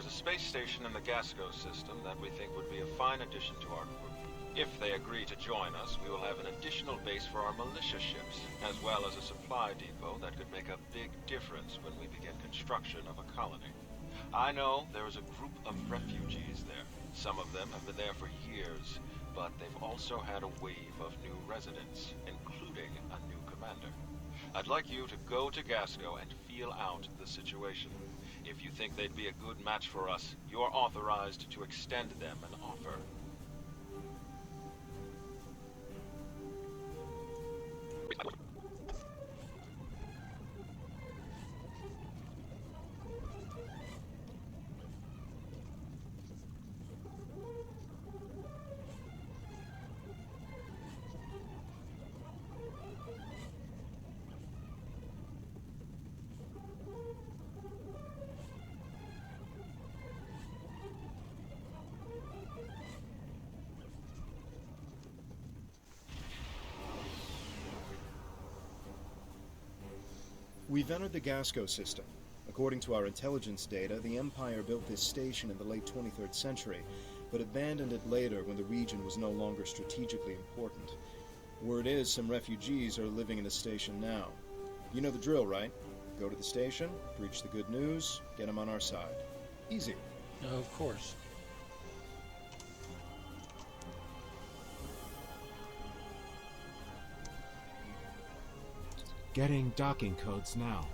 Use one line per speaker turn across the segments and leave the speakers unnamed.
There's a space station in the Gasko system that we think would be a fine addition to our group. If they agree to join us, we will have an additional base for our militia ships, as well as a supply depot that could make a big difference when we begin construction of a colony. I know there is a group of refugees there. Some of them have been there for years, but they've also had a wave of new residents, including a new commander. I'd like you to go to Gasko and feel out the situation. If you think they'd be a good match for us, you're authorized to extend them an offer.
We've entered the Gasko system. According to our intelligence data, the Empire built this station in the late 23rd century, but abandoned it later when the region was no longer strategically important. Word is some refugees are living in the station now. You know the drill, right? Go to the station, preach the good news, get them on our side. Easy.
Of course.
Getting docking codes now.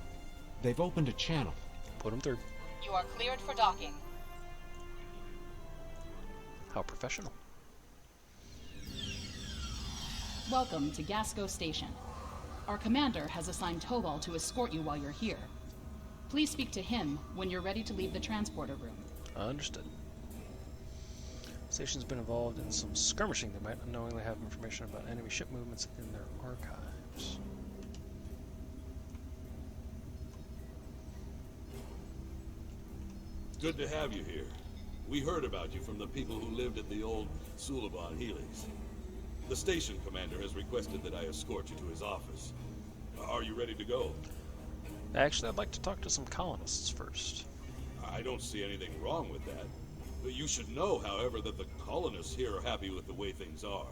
They've opened a channel.
Put them through.
You are cleared for docking.
How professional.
Welcome to Gasko Station. Our commander has assigned Tobal to escort you while you're here. Please speak to him when you're ready to leave the transporter room.
Understood. Station's been involved in some skirmishing that might unknowingly have information about enemy ship movements in their archives.
Good to have you here. We heard about you from the people who lived at the old Suliban Helix. The station commander has requested that I escort you to his office. Are you ready to go?
Actually, I'd like to talk to some colonists first.
I don't see anything wrong with that. But you should know, however, that the colonists here are happy with the way things are.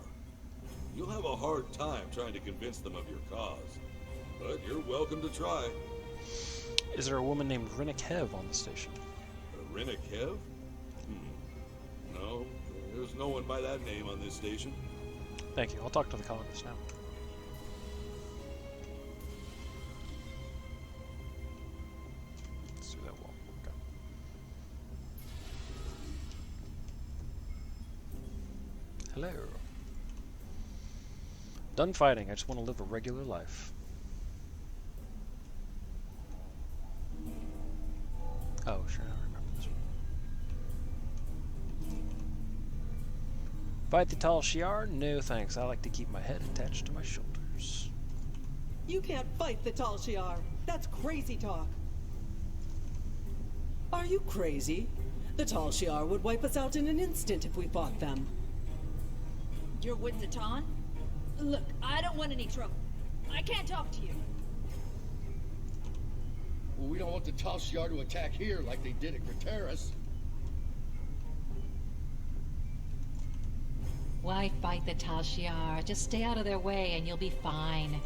You'll have a hard time trying to convince them of your cause. But you're welcome to try.
Is there a woman named Rinikev on the station?
Rinikev? No, there's no one by that name on this station.
Thank you. I'll talk to the colonists now. Let's do that wall. Okay. Hello. Done fighting. I just want to live a regular life. Oh, sure. I remember this one. Fight the tall Shiar? No thanks. I like to keep my head attached to my shoulders.
You can't fight the Tal Shiar. That's crazy talk. Are you crazy? The Tal Shiar would wipe us out in an instant if we fought them.
You're with the Tan? Look, I don't want any trouble. I can't talk to you.
Well, we don't want the Tal Shiar to attack here like they did at Craterus.
Why fight the Tal Shiar? Just stay out of their way and you'll be fine.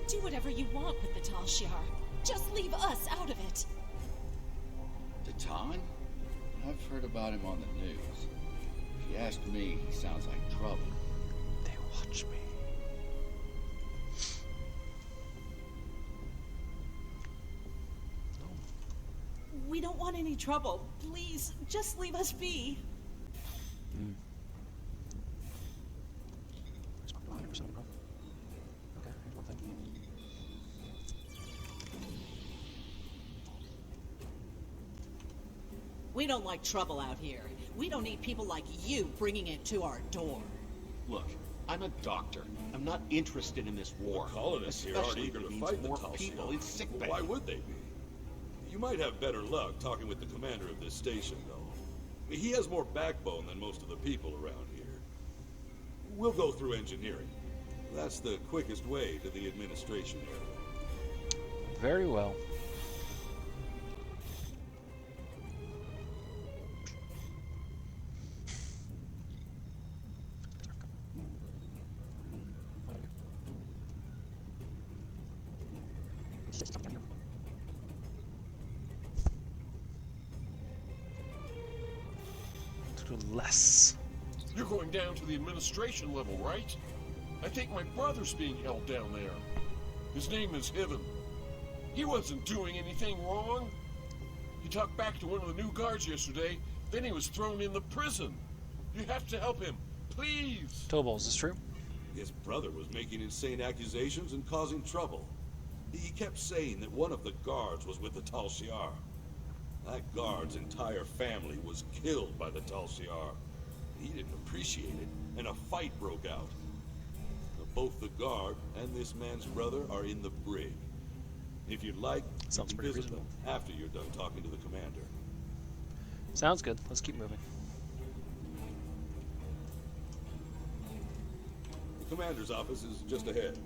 Do whatever you want with the Tal Shiar. Just leave us out of it.
The Tan? I've heard about him on the news. If you ask me, he sounds like trouble.
They watch me.
We don't want any trouble. Please, just leave us be.
It's 100% enough. Okay, here's one thing.
We don't like trouble out here. We don't need people like you bringing it to our door.
Look, I'm a doctor. I'm not interested in this war.
The colonists here aren't
Especially
eager
if it
to
means
fight the
more
Tal
people
Shiar.
in sickbay.
Why would they be? You might have better luck talking with the commander of this station, though. He has more backbone than most of the people around here. We'll go through engineering. That's the quickest way to the administration area.
Very well. to less.
You're going down to the administration level, right? I think my brother's being held down there. His name is Hiven. He wasn't doing anything wrong. He talked back to one of the new guards yesterday, then he was thrown in the prison. You have to help him, please.
Tobal, is this true?
His brother was making insane accusations and causing trouble. He kept saying that one of the guards was with the Tal Shiar. That guard's entire family was killed by the Tal Shiar. He didn't appreciate it, and a fight broke out. Both the guard and this man's brother are in the brig. If you'd like,
sounds
you can
pretty
visit them
reasonable.
after you're done talking to the commander.
Sounds good. Let's keep moving.
The commander's office is just ahead.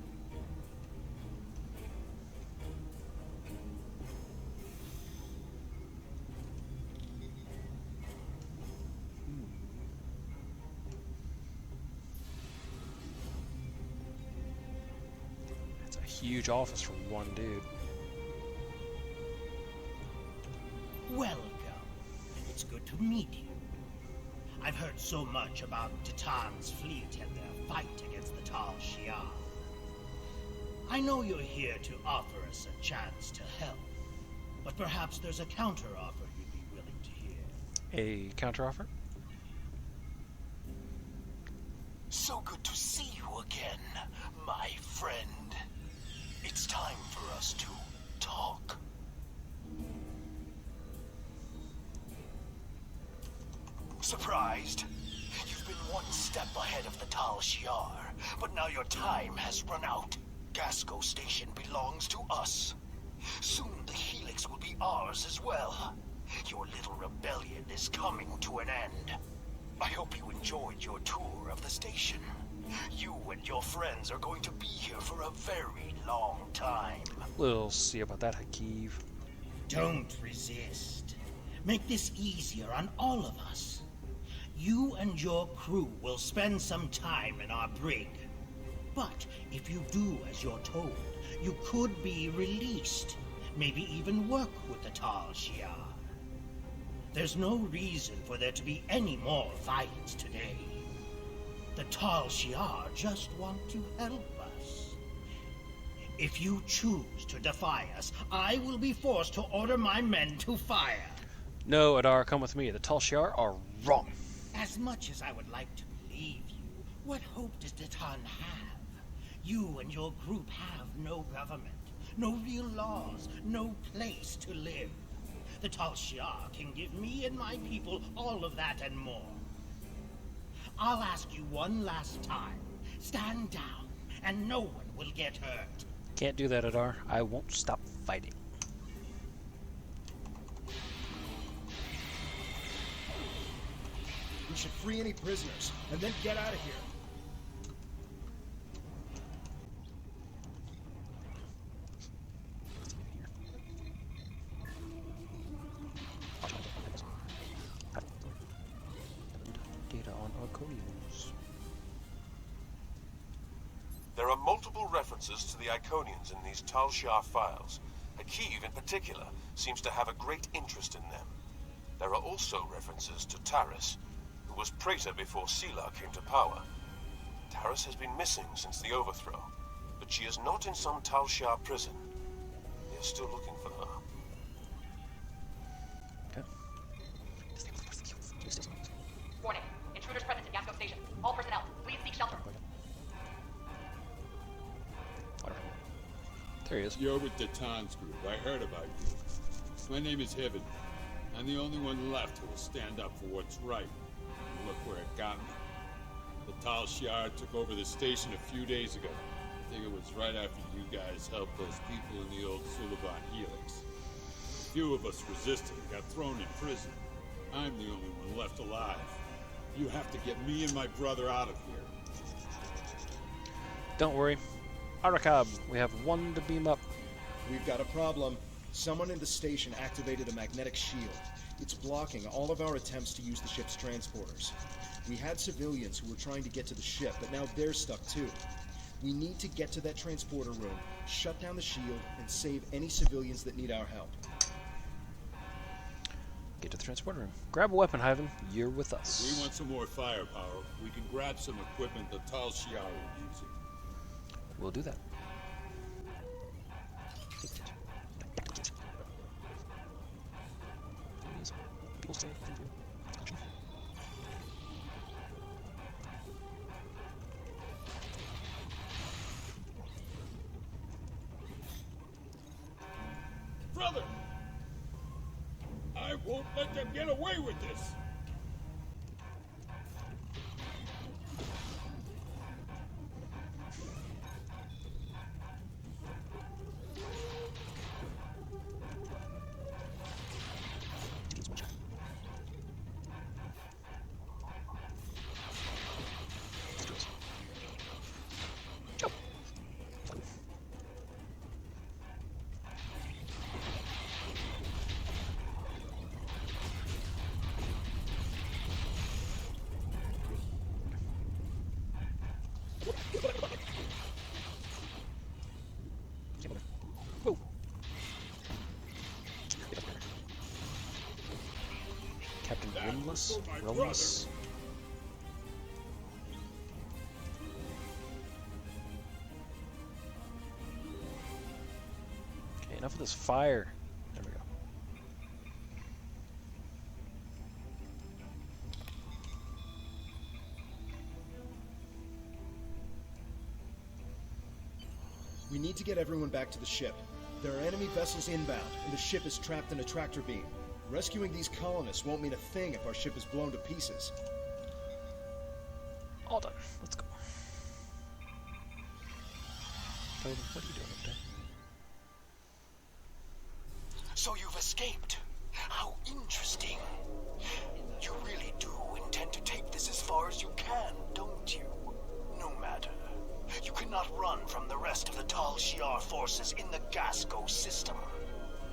It's a huge office for one dude.
Welcome. It's good to meet you. I've heard so much about Titan's fleet and their fight against the Tal Shiar. I know you're here to offer us a chance to help, but perhaps there's a counteroffer you'd be willing to hear.
A counteroffer?
So good to see you again, my friend. It's time for us to talk. Surprised? You've been one step ahead of the Tal Shiar, but now your time has run out. Gasko Station belongs to us. Soon the Helix will be ours as well. Your little rebellion is coming to an end. I hope you enjoyed your tour of the station. You and your friends are going to be here for a very long time.
We'll see about that, Hakeev.
Don't resist. Make this easier on all of us. You and your crew will spend some time in our brig. But if you do as you're told, you could be released. Maybe even work with the Tal Shiar. There's no reason for there to be any more violence today. The Tal Shiar just want to help us. If you choose to defy us, I will be forced to order my men to fire.
No, Adar, come with me. The Tal Shiar are wrong.
As much as I would like to believe you, what hope does Titan have? You and your group have no government, no real laws, no place to live. The Tal Shiar can give me and my people all of that and more. I'll ask you one last time. Stand down, and no one will get hurt.
Can't do that, Adar. I won't stop fighting.
We should free any prisoners, and then get out of here.
Data on Iconians.
There are multiple references to the Iconians in these Tal Shiar files. Hakeev, in particular, seems to have a great interest in them. There are also references to Taris, who was praetor before Sela came to power. Taris has been missing since the overthrow, but she is not in some Tal Shiar prison. They are still looking for her.
Warning. Intruders present at Gasko Station. All personnel, please seek shelter.
There he is.
You're with Titan's group. I heard about you. My name is Hiven. I'm the only one left who will stand up for what's right. Look where it got me. The Tal Shiar took over the station a few days ago. I think it was right after you guys helped those people in the old Suliban Helix. A few of us resisted and got thrown in prison. I'm the only one left alive. You have to get me and my brother out of here.
Don't worry. Arakab, we have one to beam up.
We've got a problem. Someone in the station activated a magnetic shield. It's blocking all of our attempts to use the ship's transporters. We had civilians who were trying to get to the ship, but now they're stuck too. We need to get to that transporter room, shut down the shield, and save any civilians that need our help.
Get to the transporter room. Grab a weapon, Hyven. You're with us.
If we want some more firepower, we can grab some equipment the Tal Shiar are using.
We'll do that.
Brother! I won't let them get away with this!
Captain Romulus. Okay, enough of this fire. There we go.
We need to get everyone back to the ship. There are enemy vessels inbound, and the ship is trapped in a tractor beam. Rescuing these colonists won't mean a thing if our ship is blown to pieces.
All done. Let's go. What are you doing up there?
So you've escaped. How interesting. You really do intend to take this as far as you can, don't you? No matter. You cannot run from the rest of the Tal Shiar forces in the Gasko system.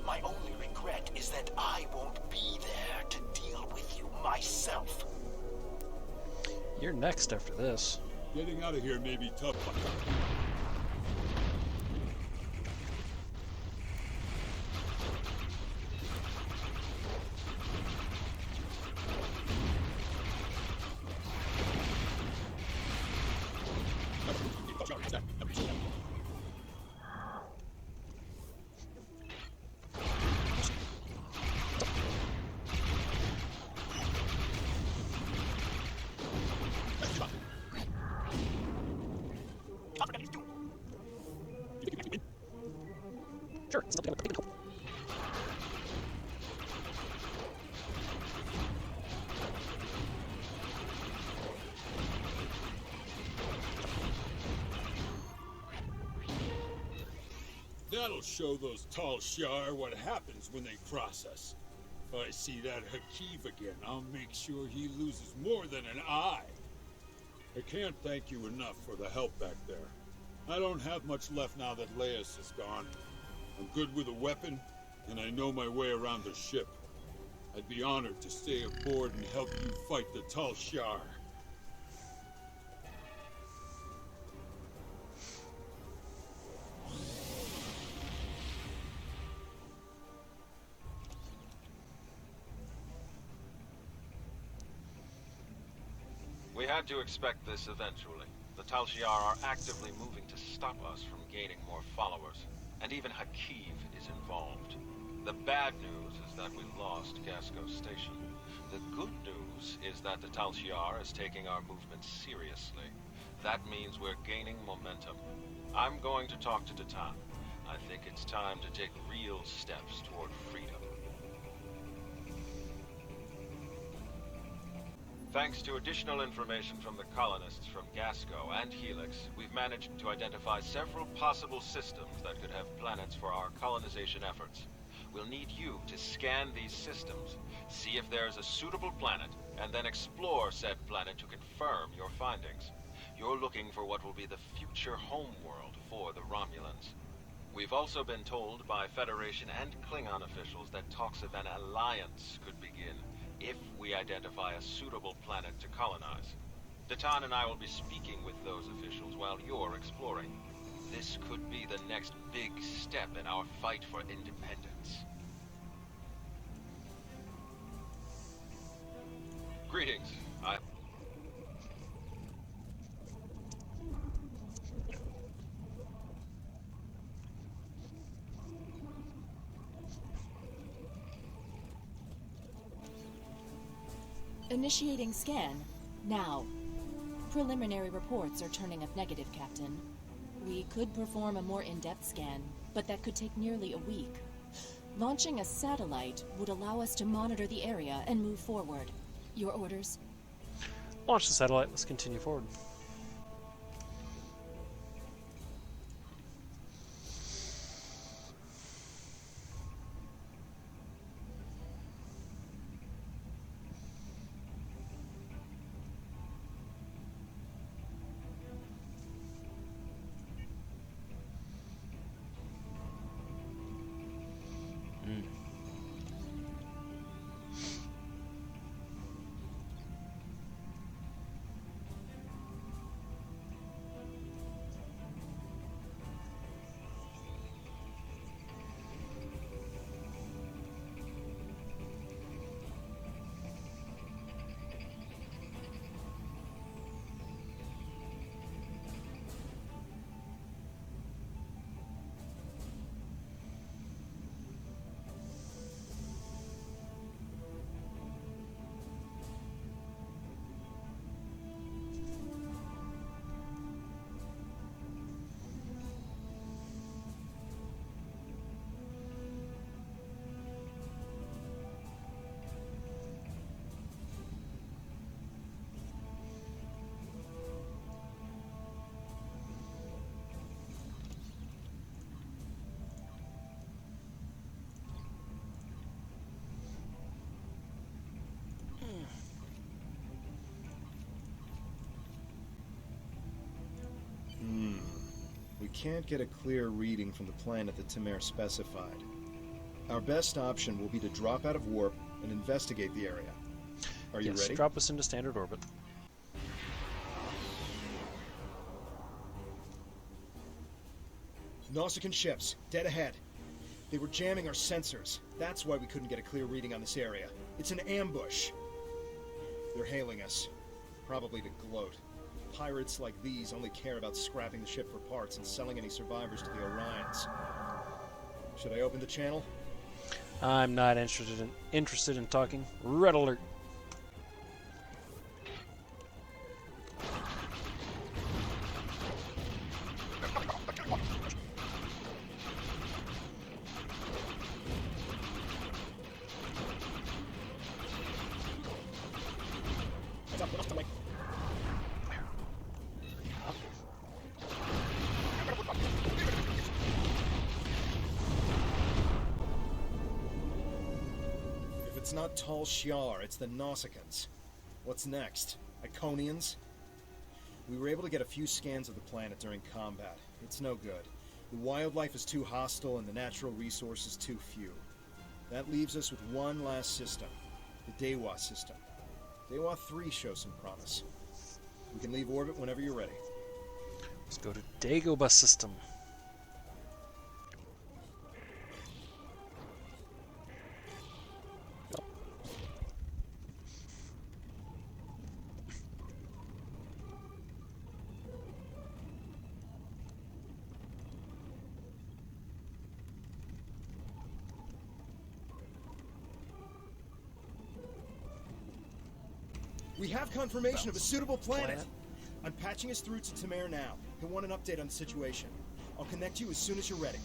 My only regret is that I won't be there to deal with you myself.
You're next after this.
Getting out of here may be tough.
Sure.
That'll show those Tal Shiar what happens when they cross us. If I see that Hakiv again, I'll make sure he loses more than an eye. I can't thank you enough for the help back there. I don't have much left now that Laius is gone. I'm good with a weapon, and I know my way around the ship. I'd be honored to stay aboard and help you fight the Tal Shiar.
We had to expect this eventually. The Tal Shiar are actively moving to stop us from gaining more followers, and even Hakiv is involved. The bad news is that we lost Gasko Station. The good news is that the Tal Shiar is taking our movement seriously. That means we're gaining momentum. I'm going to talk to Datan. I think it's time to take real steps toward freedom. Thanks to additional information from the colonists from Gasko and Helix, we've managed to identify several possible systems that could have planets for our colonization efforts. We'll need you to scan these systems, see if there's a suitable planet, and then explore said planet to confirm your findings. You're looking for what will be the future homeworld for the Romulans. We've also been told by Federation and Klingon officials that talks of an alliance could begin if we identify a suitable planet to colonize. Datan and I will be speaking with those officials while you're exploring. This could be the next big step in our fight for independence. Greetings.
Initiating scan. Now. Preliminary reports are turning up negative, Captain. We could perform a more in-depth scan, but that could take nearly a week. Launching a satellite would allow us to monitor the area and move forward. Your orders?
Launch the satellite. Let's continue forward.
We can't get a clear reading from the planet that Tamir specified. Our best option will be to drop out of warp and investigate the area. Are you ready?
Drop us into standard orbit.
Nausicaan ships, dead ahead. They were jamming our sensors. That's why we couldn't get a clear reading on this area. It's an ambush. They're hailing us. Probably to gloat. Pirates like these only care about scrapping the ship for parts and selling any survivors to the Orions. Should I open the channel?
I'm not interested in talking. Red alert.
It's not Tal Shiar, it's the Nausicans. What's next? Iconians? We were able to get a few scans of the planet during combat. It's no good. The wildlife is too hostile and the natural resources too few. That leaves us with one last system, the Dewa system. Dewa 3 shows some promise. We can leave orbit whenever you're ready.
Let's go to Dagobah system.
We have confirmation of a suitable planet. I'm patching us through to Tamir now. He'll want an update on the situation. I'll connect you as soon as you're ready.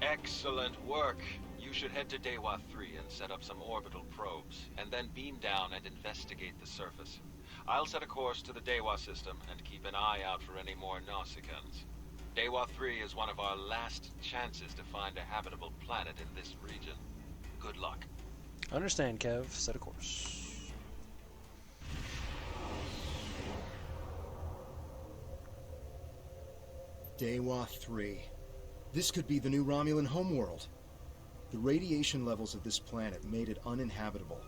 Excellent work. You should head to Dewa 3 and set up some orbital probes, and then beam down and investigate the surface. I'll set a course to the Dewa system and keep an eye out for any more Nausicans. Dewa 3 is one of our last chances to find a habitable planet in this region. Good luck.
Understand, Kev. Set a course.
Dewa 3. This could be the new Romulan homeworld. The radiation levels of this planet made it uninhabitable,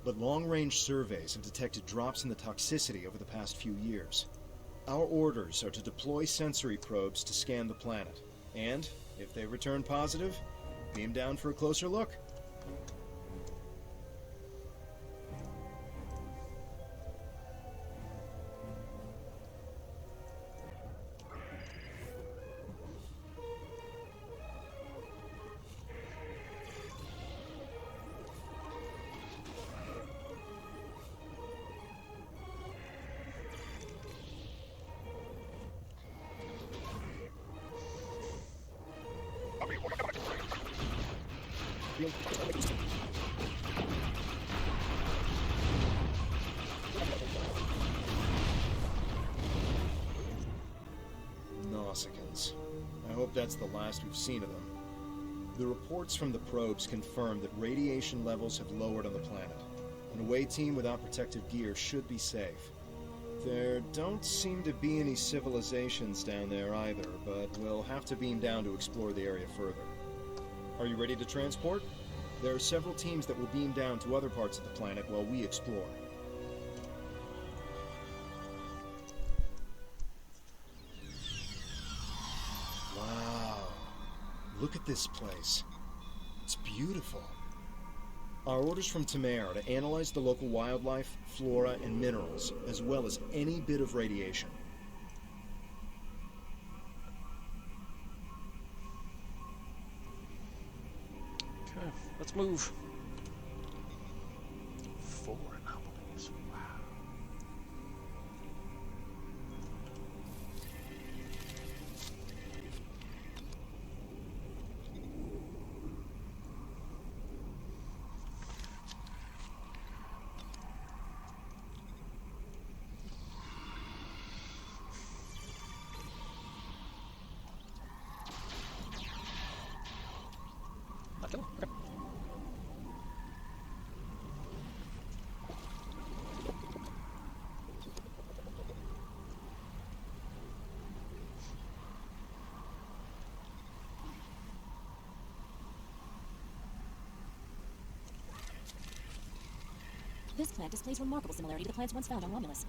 but long-range surveys have detected drops in the toxicity over the past few years. Our orders are to deploy sensory probes to scan the planet, and, if they return positive, beam down for a closer look. Nausicaans. I hope that's the last we've seen of them. The reports from the probes confirm that radiation levels have lowered on the planet. An away team without protective gear should be safe. There don't seem to be any civilizations down there either, but we'll have to beam down to explore the area further. Are you ready to transport? There are several teams that will beam down to other parts of the planet while we explore. Wow. Look at this place. It's beautiful. Our orders from Tamer are to analyze the local wildlife, flora, and minerals, as well as any bit of radiation.
Okay, let's move. 4 anomalies. Wow. Okay.
This plant displays remarkable similarity to the plants once found on Romulus.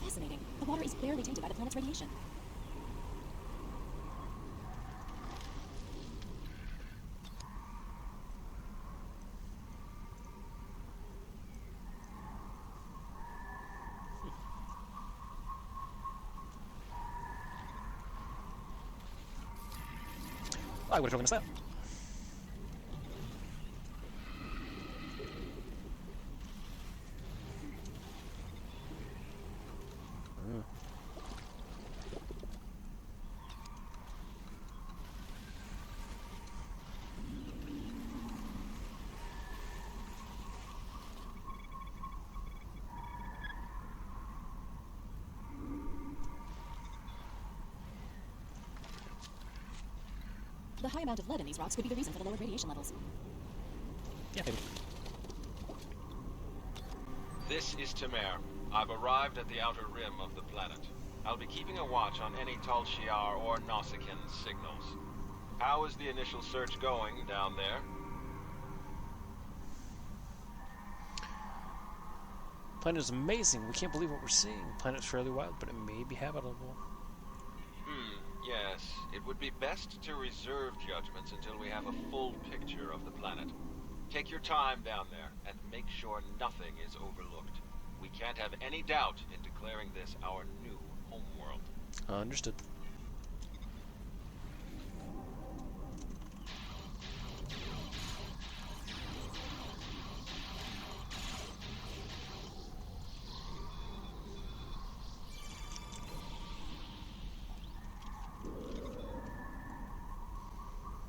Fascinating. The water is barely tainted by the planet's radiation.
I would have totally missed that.
The high amount of lead in these rocks could be the reason for the lowered radiation levels.
Yeah, maybe.
This is Tamer. I've arrived at the outer rim of the planet. I'll be keeping a watch on any Tal Shiar or Nausicaan signals. How is the initial search going down there?
Planet is amazing. We can't believe what we're seeing. Planet's fairly wild, but it may be habitable.
Yes. It would be best to reserve judgments until we have a full picture of the planet. Take your time down there, and make sure nothing is overlooked. We can't have any doubt in declaring this our new homeworld.
Understood.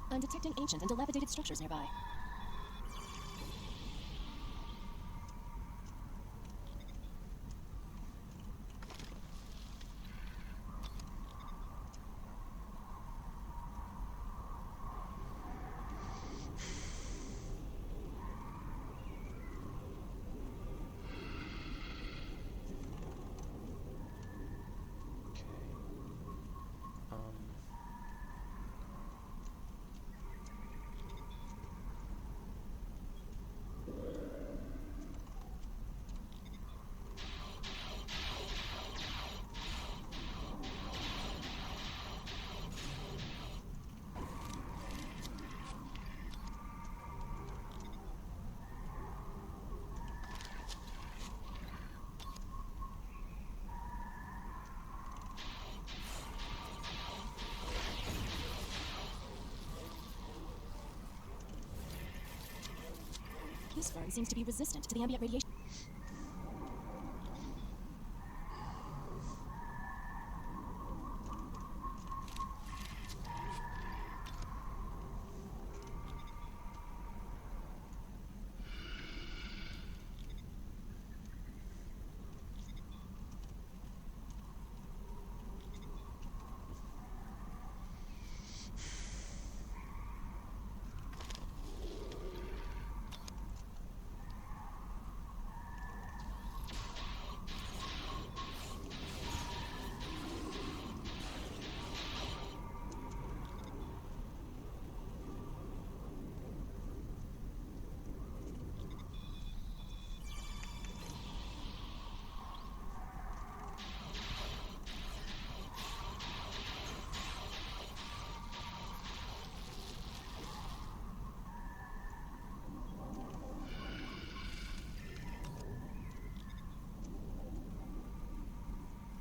I'm detecting ancient and dilapidated structures nearby. This fern seems to be resistant to the ambient radiation.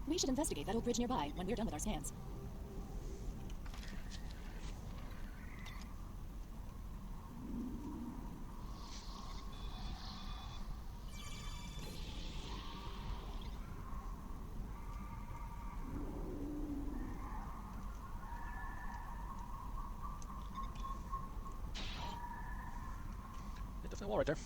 We should investigate that old bridge nearby when we're done with our scans.
Yeah, definitely a wall right there.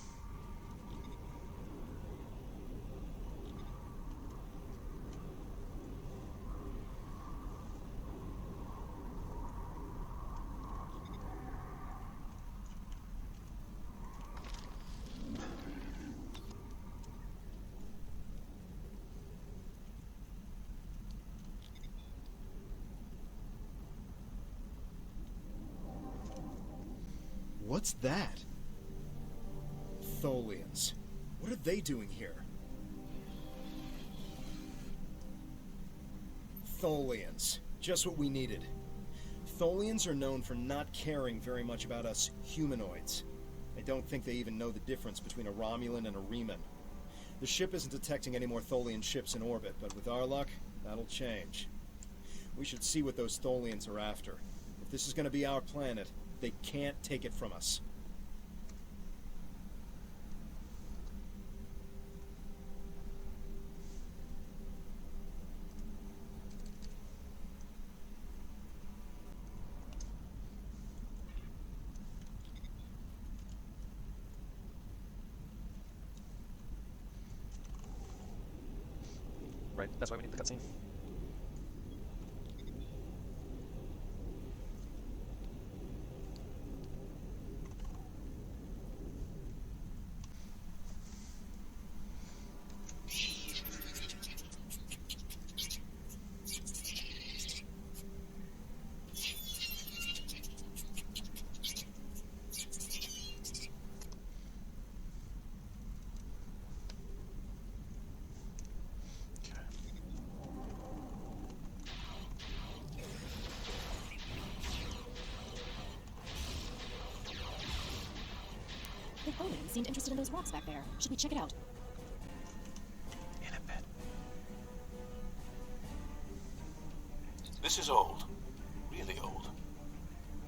What's that? Tholians. What are they doing here? Tholians. Just what we needed. Tholians are known for not caring very much about us humanoids. I don't think they even know the difference between a Romulan and a Reman. The ship isn't detecting any more Tholian ships in orbit, but with our luck, that'll change. We should see what those Tholians are after. If this is going to be our planet, they can't take it from us.
Right, that's why we need the cutscene.
The Tholians seemed interested in those rocks back there. Should we check it out?
In a bit.
This is old. Really old.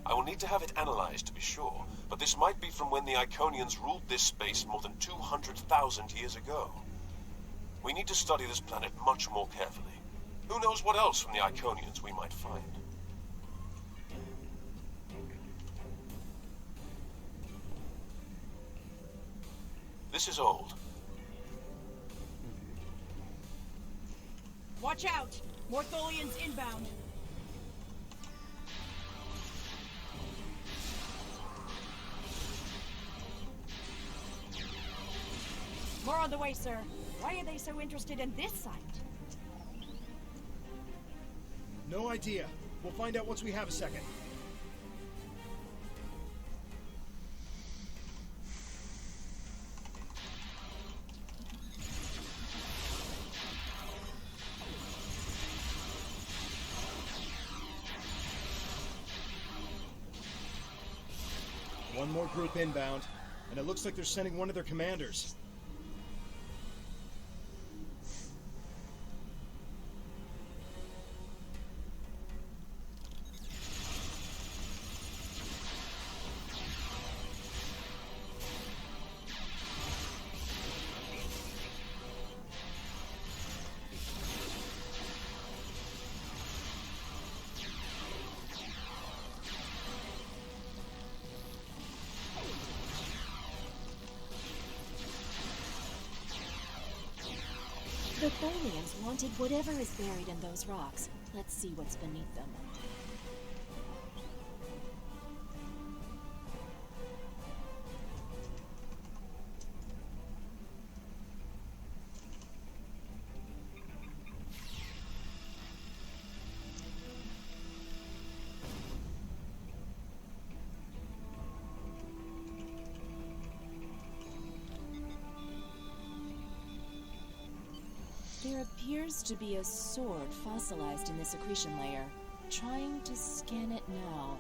I will need to have it analyzed to be sure, but this might be from when the Iconians ruled this space more than 200,000 years ago. We need to study this planet much more carefully. Who knows what else from the Iconians we might find? This is old.
Watch out! More Tholians inbound. More on the way, sir. Why are they so interested in this site?
No idea. We'll find out once we have a second. One more group inbound, and it looks like they're sending one of their commanders.
Tholians wanted whatever is buried in those rocks. Let's see what's beneath them. There appears to be a sword fossilized in this accretion layer. Trying to scan it now.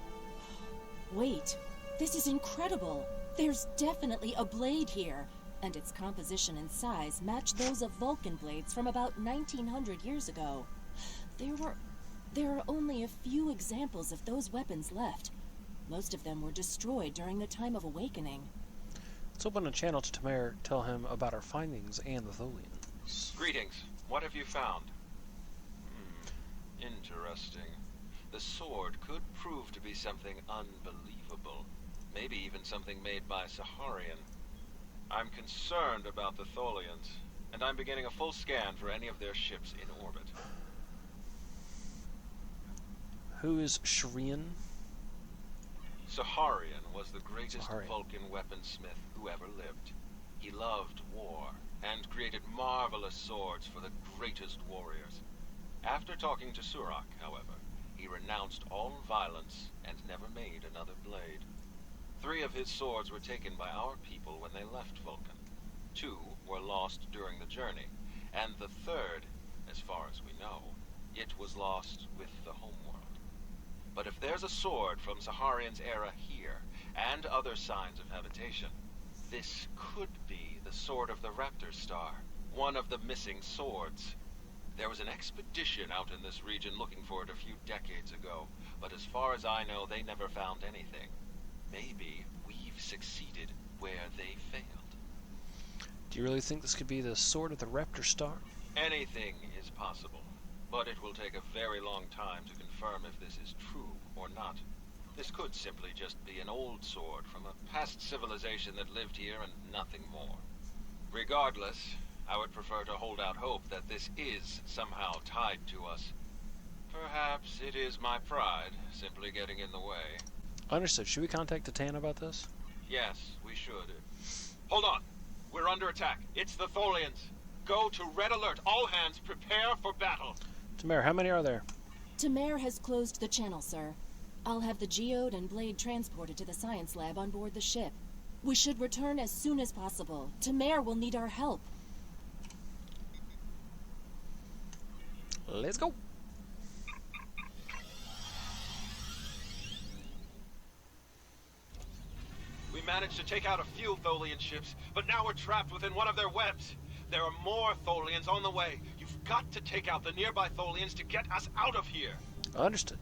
Wait, this is incredible! There's definitely a blade here, and its composition and size match those of Vulcan blades from about 1900 years ago. There are only a few examples of those weapons left. Most of them were destroyed during the time of Awakening.
Let's open a channel to Tamer, tell him about our findings and the Tholians.
Greetings. What have you found? Interesting. The sword could prove to be something unbelievable. Maybe even something made by Saharian. I'm concerned about the Tholians, and I'm beginning a full scan for any of their ships in orbit.
Who is Shrian?
Saharian was the greatest Vulcan weaponsmith who ever lived. He loved war, and created marvelous swords for the greatest warriors. After talking to Surak, however, he renounced all violence and never made another blade. 3 of his swords were taken by our people when they left Vulcan. 2 were lost during the journey, and the 3rd, as far as we know, it was lost with the homeworld. But if there's a sword from Saharian's era here, and other signs of habitation, this could be the sword of the Raptor Star, one of the missing swords. There was an expedition out in this region looking for it a few decades ago, but as far as I know, they never found anything. Maybe we've succeeded where they failed.
Do you really think this could be the sword of the Raptor Star?
Anything is possible, but it will take a very long time to confirm if this is true or not. This could simply just be an old sword from a past civilization that lived here and nothing more. Regardless, I would prefer to hold out hope that this is somehow tied to us. Perhaps it is my pride simply getting in the way.
Understood. Should we contact Titan about this?
Yes, we should. Hold on! We're under attack. It's the Tholians. Go to red alert. All hands prepare for battle.
Tamer, how many are there?
Tamer has closed the channel, sir. I'll have the geode and blade transported to the science lab on board the ship. We should return as soon as possible. Tamer will need our help.
Let's go.
We managed to take out a few Tholian ships, but now we're trapped within one of their webs. There are more Tholians on the way. You've got to take out the nearby Tholians to get us out of here.
Understood.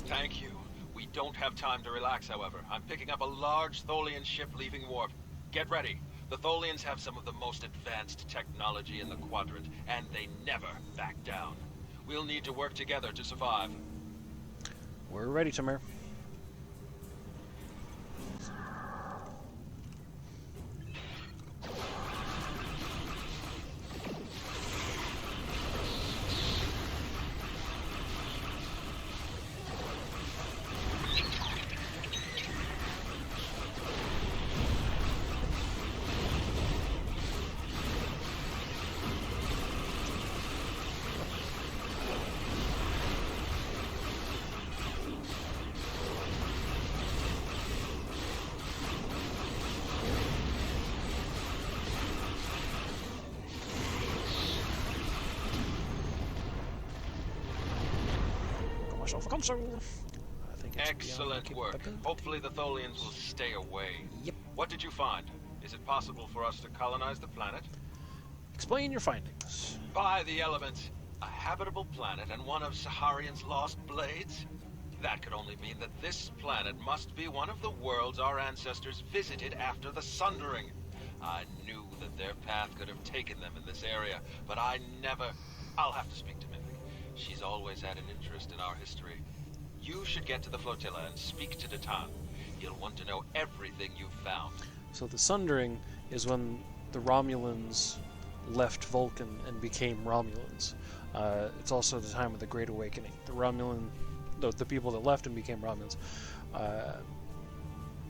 Thank you. We don't have time to relax, however. I'm picking up a large Tholian ship leaving warp. Get ready. The Tholians have some of the most advanced technology in the quadrant, and they never back down. We'll need to work together to survive.
We're ready, Tamer.
Excellent work. Hopefully the Tholians will stay away.
Yep.
What did you find? Is it possible for us to colonize the planet?
Explain your findings.
By the elements, a habitable planet and one of Saharian's lost blades? That could only mean that this planet must be one of the worlds our ancestors visited after the Sundering. I knew that their path could have taken them in this area, but I never... I'll have to speak to Mythic. She's always had an interest in our history. You should get to the flotilla and speak to Datan. He'll want to know everything you've found.
So the Sundering is when the Romulans left Vulcan and became Romulans. It's also the time of the Great Awakening. The people that left and became Romulans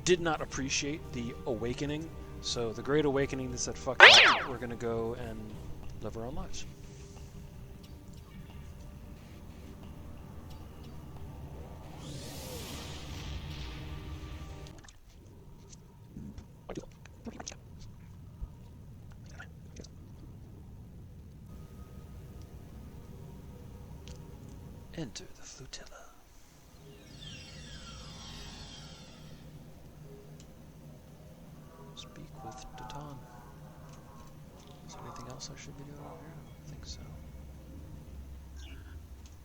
did not appreciate the Awakening. So the Great Awakening, they said, fuck that, we're gonna go and live our own lives. Enter the flotilla. Speak with Datan. Is there anything else I should be doing over here? I think so.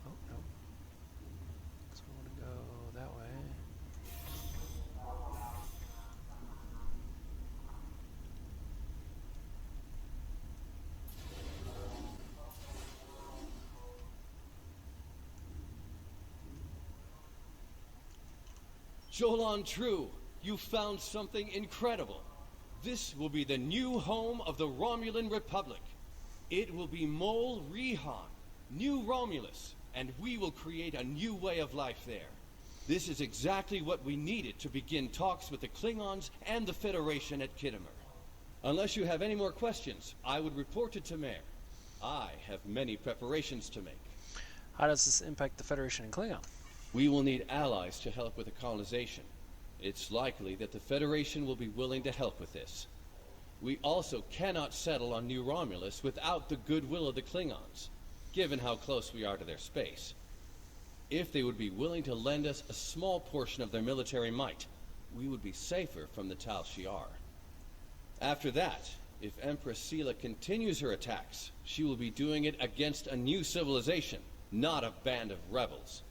Oh, no. So I want to go that way.
Jolan True, you found something incredible. This will be the new home of the Romulan Republic. It will be Mol Rihan, New Romulus, and we will create a new way of life there. This is exactly what we needed to begin talks with the Klingons and the Federation at Kittimer. Unless you have any more questions, I would report to Tamer. I have many preparations to make.
How does this impact the Federation and Klingon?
We will need allies to help with the colonization. It's likely that the Federation will be willing to help with this. We also cannot settle on New Romulus without the goodwill of the Klingons, given how close we are to their space. If they would be willing to lend us a small portion of their military might, we would be safer from the Tal Shiar. After that, if Empress Sela continues her attacks, she will be doing it against a new civilization, not a band of rebels.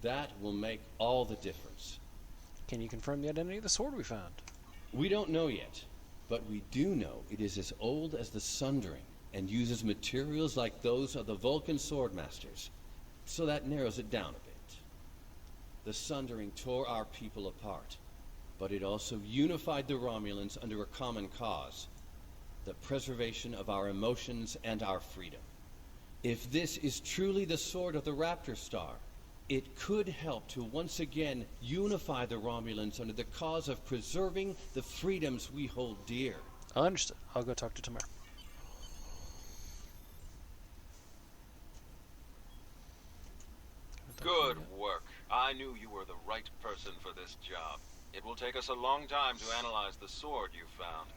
That will make all the difference.
Can you confirm the identity of the sword we found?
We don't know yet, but we do know it is as old as the Sundering and uses materials like those of the Vulcan swordmasters, so that narrows it down a bit. The Sundering tore our people apart, but it also unified the Romulans under a common cause, the preservation of our emotions and our freedom. If this is truly the sword of the Raptor Star, it could help to once again unify the Romulans under the cause of preserving the freedoms we hold dear.
I understood. I'll go talk to Tamer.
Good work. I knew you were the right person for this job. It will take us a long time to analyze the sword you found.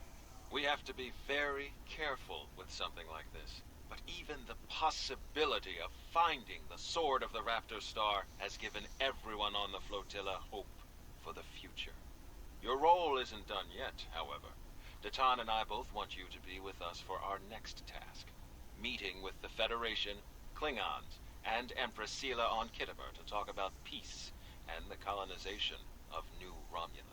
We have to be very careful with something like this. But even the possibility of finding the sword of the Raptor Star has given everyone on the flotilla hope for the future. Your role isn't done yet, however. Datan and I both want you to be with us for our next task. Meeting with the Federation, Klingons, and Empress Sela on Kittimer to talk about peace and the colonization of New Romulus.